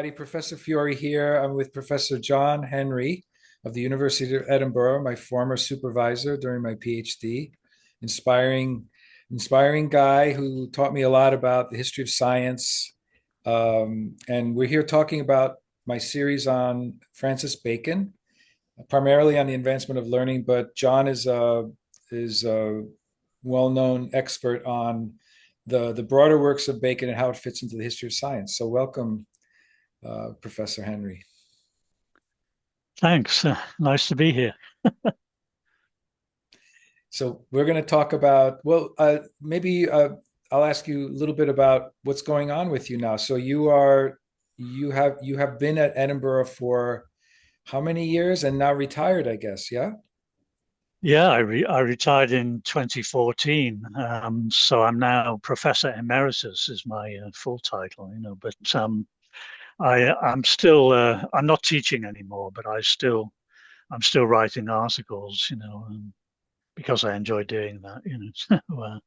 everybody. Professor Fiore here. I'm with Professor John Henry of the University of Edinburgh, my former supervisor during my PhD. Inspiring, inspiring guy who taught me a lot about the history of science. And we're here talking about my series on Francis Bacon, primarily on the advancement of learning. But John is a well-known expert on the broader works of Bacon and how it fits into the history of science. So welcome, Professor Henry. Thanks. Nice to be here. So we're going to talk about, maybe I'll ask you a little bit about what's going on with you now. So you have been at Edinburgh for how many years and now retired, I guess, yeah? Yeah, I retired in 2014. So I'm now Professor Emeritus is my full title, but I'm still I'm not teaching anymore, but I'm still writing articles, because I enjoy doing that. So,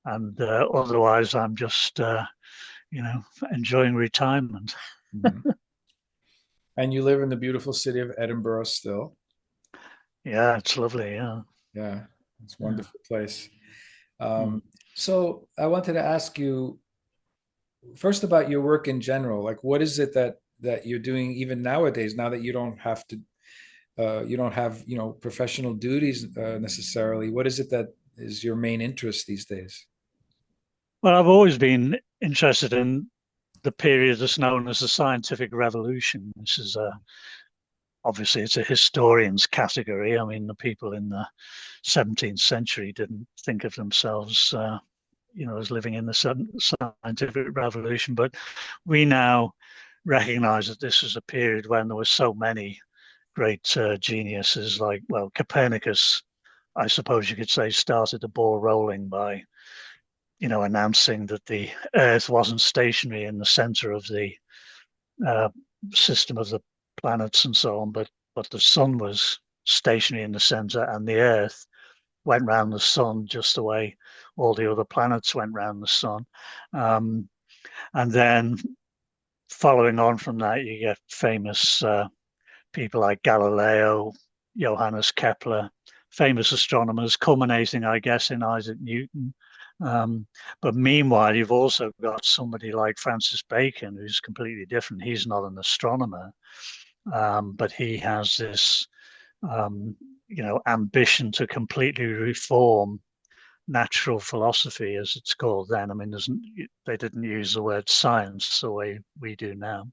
and otherwise I'm just you know enjoying retirement. Mhm. And you live in the beautiful city of Edinburgh still. Yeah, it's lovely. Yeah. Yeah, it's a Yeah. wonderful place. Mm. Um, so I wanted to ask you first about your work in general. Like, what is it that you're doing even nowadays, now that you don't have to, you don't have, professional duties necessarily? What is it that is your main interest these days? Well, I've always been interested in the period that's known as the scientific revolution. This is obviously it's a historian's category. I mean, the people in the 17th century didn't think of themselves, as living in the scientific revolution, but we now recognize that this was a period when there were so many great geniuses, like, well, Copernicus, I suppose you could say, started the ball rolling by announcing that the Earth wasn't stationary in the center of the uh, system of the planets and so on, but the sun was stationary in the center, and the Earth went round the sun just the way all the other planets went round the sun. Um, and then following on from that, you get famous people like Galileo, Johannes Kepler, famous astronomers, culminating, I guess, in Isaac Newton. But meanwhile, you've also got somebody like Francis Bacon, who's completely different. He's not an astronomer, but he has this, ambition to completely reform natural philosophy, as it's called then. I mean, they didn't use the word science the way we do now.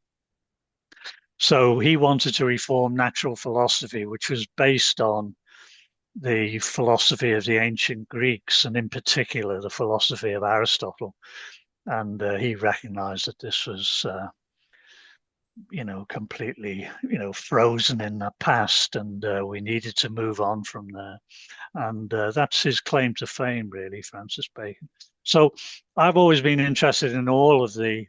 So he wanted to reform natural philosophy, which was based on the philosophy of the ancient Greeks, and in particular the philosophy of Aristotle. And he recognized that this was, completely, frozen in the past, and we needed to move on from there. And that's his claim to fame, really, Francis Bacon. So I've always been interested in all of the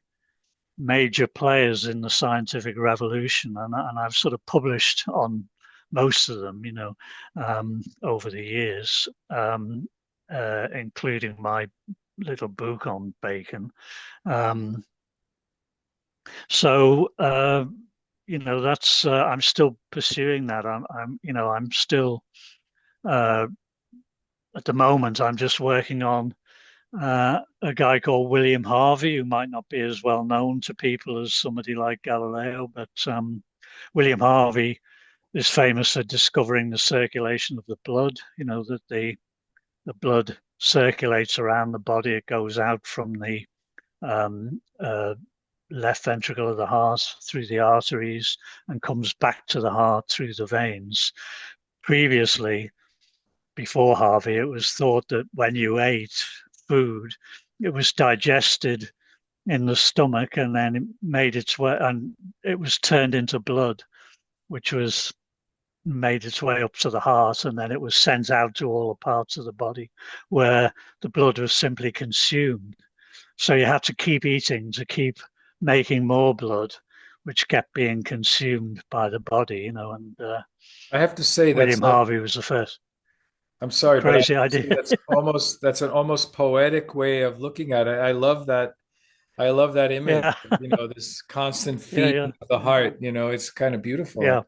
major players in the scientific revolution, and I've sort of published on most of them, over the years, including my little book on Bacon. Um, so that's I'm still pursuing that. I'm still uh, at the moment. I'm just working on a guy called William Harvey, who might not be as well known to people as somebody like Galileo, but William Harvey is famous for discovering the circulation of the blood. That the blood circulates around the body; it goes out from the um, uh, left ventricle of the heart through the arteries and comes back to the heart through the veins. Previously, before Harvey, it was thought that when you ate food, it was digested in the stomach and then it made its way, and it was turned into blood, which was made its way up to the heart, and then it was sent out to all the parts of the body where the blood was simply consumed. So you had to keep eating to keep making more blood, which kept being consumed by the body, and I have to say William Harvey was the first. I'm sorry, but I have Crazy to say idea. that's an almost poetic way of looking at it. I love that. I love that image. Yeah, This constant yeah, feeding yeah, of the heart. It's kind of beautiful. yeah,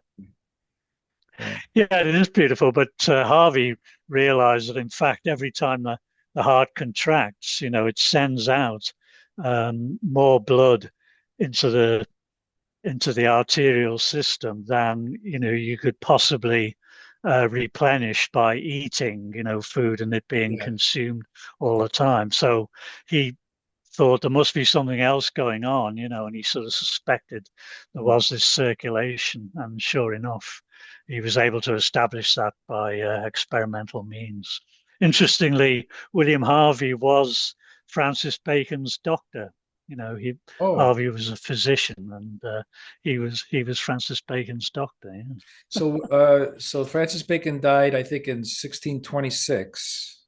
Yeah. yeah. It is beautiful, but Harvey realized that in fact, every time the heart contracts, it sends out more blood into the arterial system than you could possibly replenish by eating food and it being Yeah. consumed all the time. So he thought there must be something else going on, and he sort of suspected there Mm. was this circulation. And sure enough, he was able to establish that by experimental means. Interestingly, William Harvey was Francis Bacon's doctor. Oh, Harvey was a physician, and he was Francis Bacon's doctor. Yeah. so Francis Bacon died, I think, in 1626,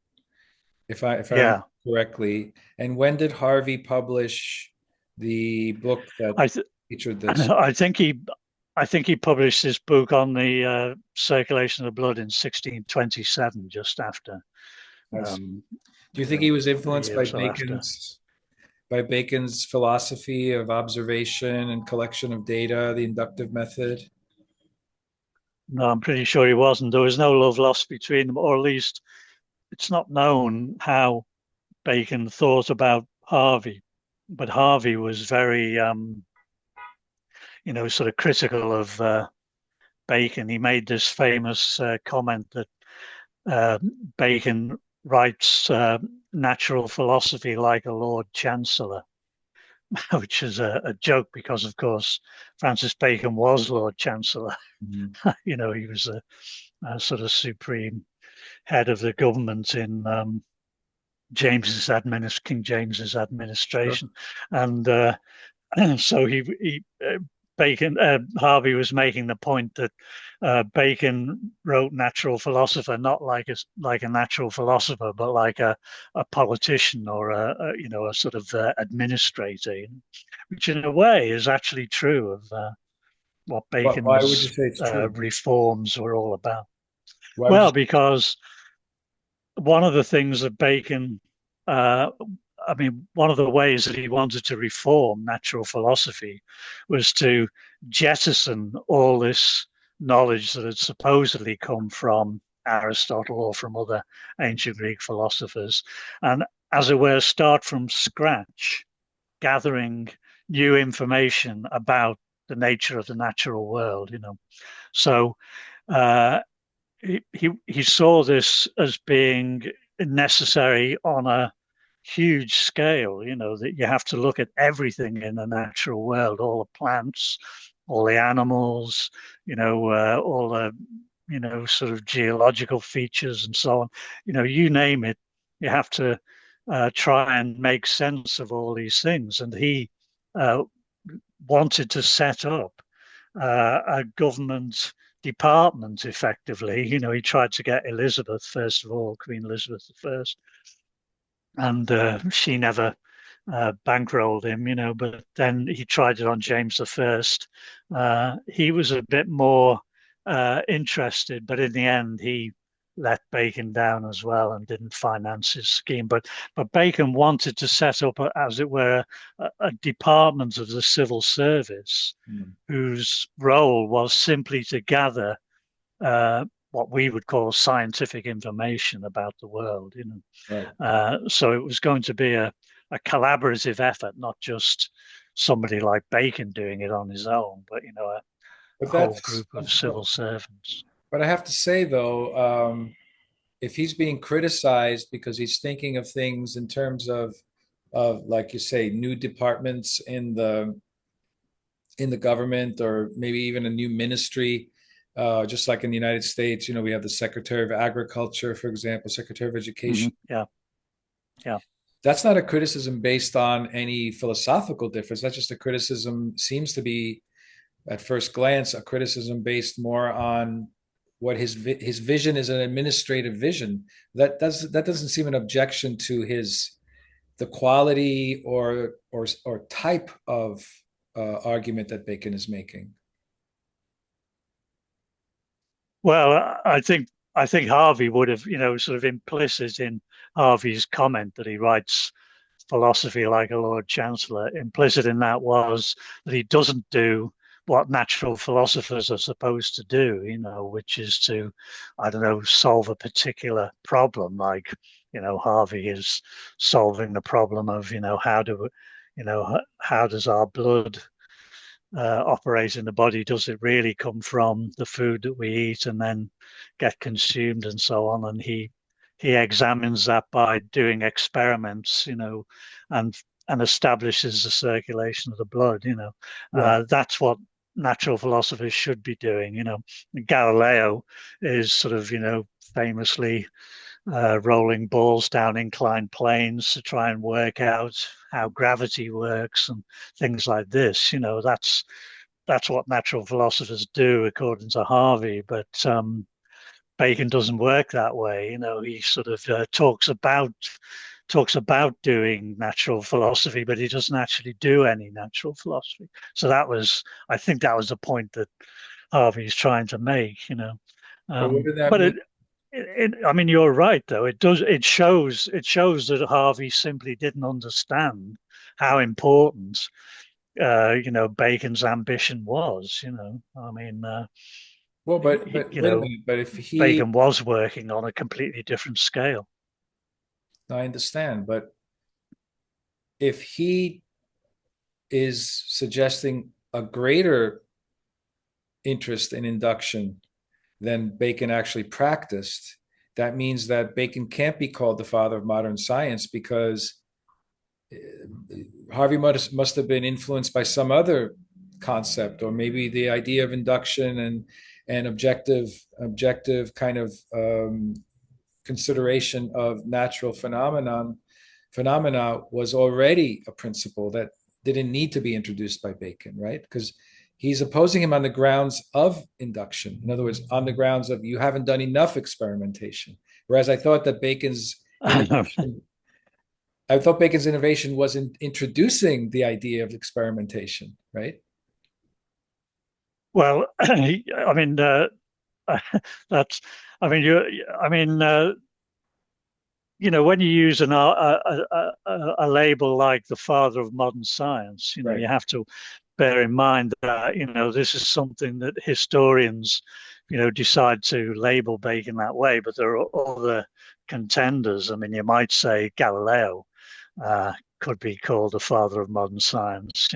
if I remember Yeah, correctly. And when did Harvey publish the book that I th- featured this? I think he published his book on the circulation of blood in 1627, just after I see. um, Do you think he was a influenced year or so after. by Bacon's philosophy of observation and collection of data, the inductive method? No, I'm pretty sure he wasn't. There was no love lost between them, or at least it's not known how Bacon thought about Harvey. But Harvey was very, sort of critical of Bacon. He made this famous comment that uh, Bacon writes natural philosophy like a Lord Chancellor, which is a joke because, of course, Francis Bacon was Lord Chancellor. Mhm. He was a sort of supreme head of the government in King James's Sure. administration, and so Bacon Harvey was making the point that Bacon wrote natural philosopher not like a natural philosopher, but like a politician or a sort of administrator, which in a way is actually true of what Why would you Bacon's say it's true? reforms were all about. Why would you? Well, because one of the things that Bacon, uh, one of the ways that he wanted to reform natural philosophy was to jettison all this knowledge that had supposedly come from Aristotle or from other ancient Greek philosophers, and as it were, start from scratch, gathering new information about the nature of the natural world. So uh, he saw this as being necessary on a huge scale, that you have to look at everything in the natural world, all the plants, all the animals, all the, sort of geological features and so on. You name it, you have to try and make sense of all these things. And he uh, wanted to set up a government department effectively. He tried to get Elizabeth, first of all, Queen Elizabeth I, and she never bankrolled him, but then he tried it on James I. He was a bit more interested, but in the end, he let Bacon down as well and didn't finance his scheme. But Bacon wanted to set up, as it were, a department of the civil service Hmm. whose role was simply to gather what we would call scientific information about the world. Right. So it was going to be a collaborative effort, not just somebody like Bacon doing it on his own, but a But whole that's group of civil servants. but I have to say though, if he's being criticized because he's thinking of things in terms of like you say, new departments in the government, or maybe even a new ministry, just like in the United States, we have the Secretary of Agriculture, for example, Secretary of Mm-hmm. Education. Yeah, yeah. That's not a criticism based on any philosophical difference. That's just a criticism, seems to be at first glance, a criticism based more on what his vision is, an administrative vision. That doesn't seem an objection to his the quality or type of argument that Bacon is making. Well, I think Harvey would have, sort of implicit in Harvey's comment that he writes philosophy like a Lord Chancellor. Implicit in that was that he doesn't do what natural philosophers are supposed to do, which is to, I don't know, solve a particular problem. Like, Harvey is solving the problem of, how does our blood operate in the body? Does it really come from the food that we eat and then get consumed and so on? And he examines that by doing experiments, and establishes the circulation of the blood. Yeah. That's what natural philosophers should be doing. Galileo is sort of, famously rolling balls down inclined planes to try and work out how gravity works and things like this. That's what natural philosophers do, according to Harvey. But Bacon doesn't work that way. He sort of talks about doing natural philosophy, but he doesn't actually do any natural philosophy. So I think that was the point that Harvey's trying to make. But what did that But mean? I mean, you're right, though. It shows that Harvey simply didn't understand how important, Bacon's ambition was. I mean, Well, but wait a minute. But if he, Bacon was working on a completely different scale. I understand, but if he is suggesting a greater interest in induction than Bacon actually practiced, that means that Bacon can't be called the father of modern science because Harvey must have been influenced by some other concept, or maybe the idea of induction and objective kind of consideration of natural phenomena was already a principle that didn't need to be introduced by Bacon, right? Because he's opposing him on the grounds of induction. In other words, on the grounds of you haven't done enough experimentation. Whereas I thought Bacon's innovation was in introducing the idea of experimentation, right? Well, I mean, that's. I mean, you. I mean, when you use a label like the father of modern science, Right. you have to bear in mind that this is something that historians, decide to label Bacon that way. But there are other contenders. I mean, you might say Galileo could be called the father of modern science,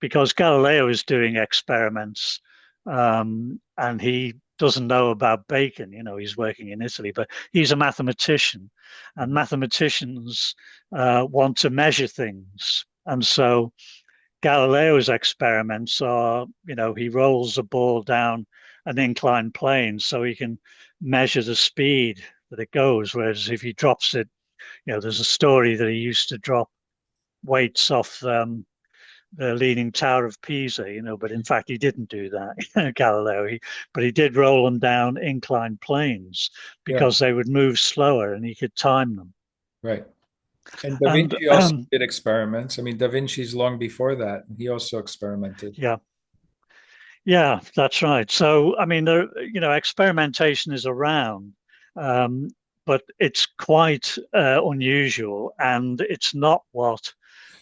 because Galileo is doing experiments, and he doesn't know about Bacon. He's working in Italy, but he's a mathematician, and mathematicians want to measure things. And so Galileo's experiments are, he rolls a ball down an inclined plane so he can measure the speed that it goes. Whereas if he drops it, there's a story that he used to drop weights off the Leaning Tower of Pisa, but in fact he didn't do that, Galileo. But he did roll them down inclined planes Yeah. because they would move slower and he could time them. Right. And Da And Vinci also did experiments. I mean, Da Vinci's long before that. He also experimented. yeah, yeah, that's right. So I mean, experimentation is around, um, but it's quite unusual, and it's not what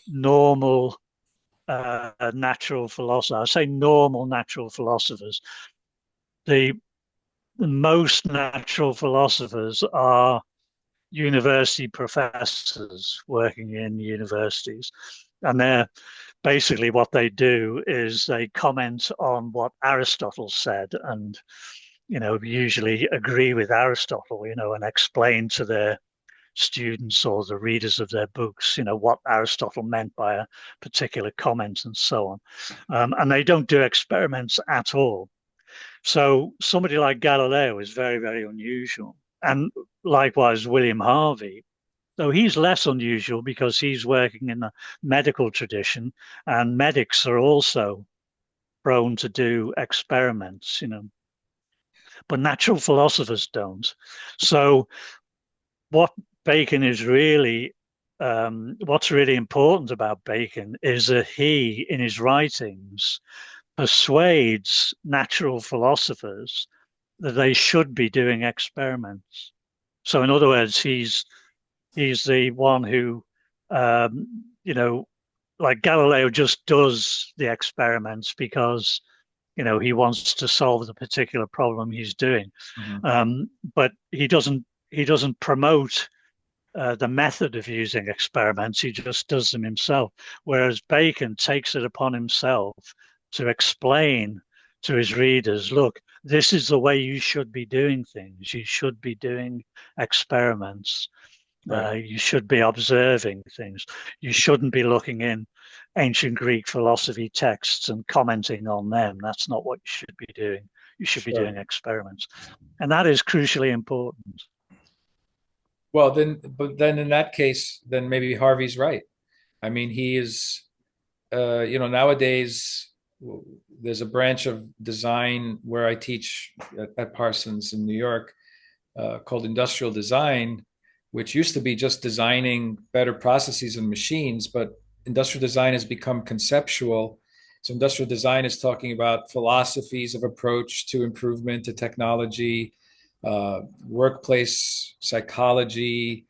normal natural philosophers. I say normal natural philosophers. The most natural philosophers are university professors working in universities. And they're basically what they do is they comment on what Aristotle said and, usually agree with Aristotle, and explain to their students or the readers of their books, what Aristotle meant by a particular comment and so on. And they don't do experiments at all. So somebody like Galileo is very, very unusual. And likewise, William Harvey, though he's less unusual because he's working in the medical tradition, and medics are also prone to do experiments, but natural philosophers don't. So what Bacon is really, what's really important about Bacon is that he, in his writings, persuades natural philosophers that they should be doing experiments. So, in other words, he's the one who You know, like Galileo just does the experiments because he wants to solve the particular problem he's doing, Mhm. but he doesn't promote the method of using experiments. He just does them himself. Whereas Bacon takes it upon himself to explain to his readers, look, this is the way you should be doing things. You should be doing experiments. Right. You should be observing things. You shouldn't be looking in ancient Greek philosophy texts and commenting on them. That's not what you should be doing. You should be Sure. doing experiments. And that is crucially important. Well, but then in that case, then maybe Harvey's right. I mean, he is, nowadays there's a branch of design where I teach at Parsons in New York called industrial design, which used to be just designing better processes and machines, but industrial design has become conceptual. So industrial design is talking about philosophies of approach to improvement to technology, workplace psychology,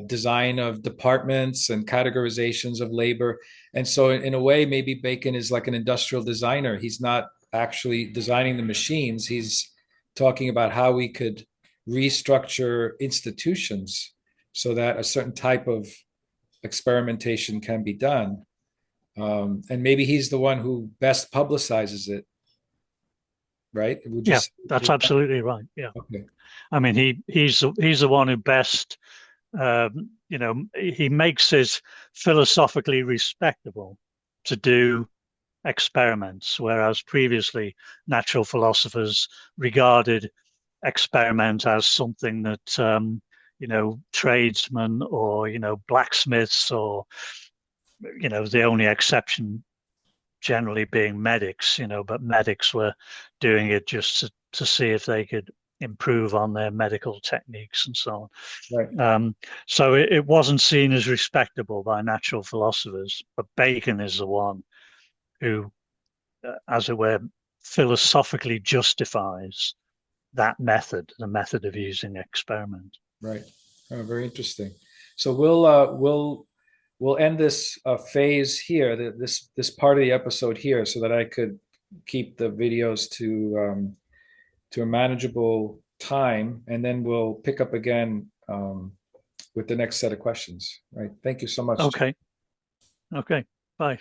design of departments and categorizations of labor. And so, in a way, maybe Bacon is like an industrial designer. He's not actually designing the machines. He's talking about how we could restructure institutions so that a certain type of experimentation can be done. And maybe he's the one who best publicizes it, right? Would you Yeah, say? that's absolutely right. Yeah. Okay. I mean, he's the one who best, he makes it philosophically respectable to do experiments, whereas previously natural philosophers regarded experiment as something that tradesmen or blacksmiths or the only exception generally being medics, but medics were doing it just to see if they could improve on their medical techniques and so Right. on. So it wasn't seen as respectable by natural philosophers, but Bacon is the one who, as it were, philosophically justifies that method, the method of using experiment. Right. Oh, very interesting. So we'll end this phase here, this part of the episode here, so that I could keep the videos to a manageable time, and then we'll pick up again with the next set of questions. Right. Thank you so much. Okay. Okay. Bye.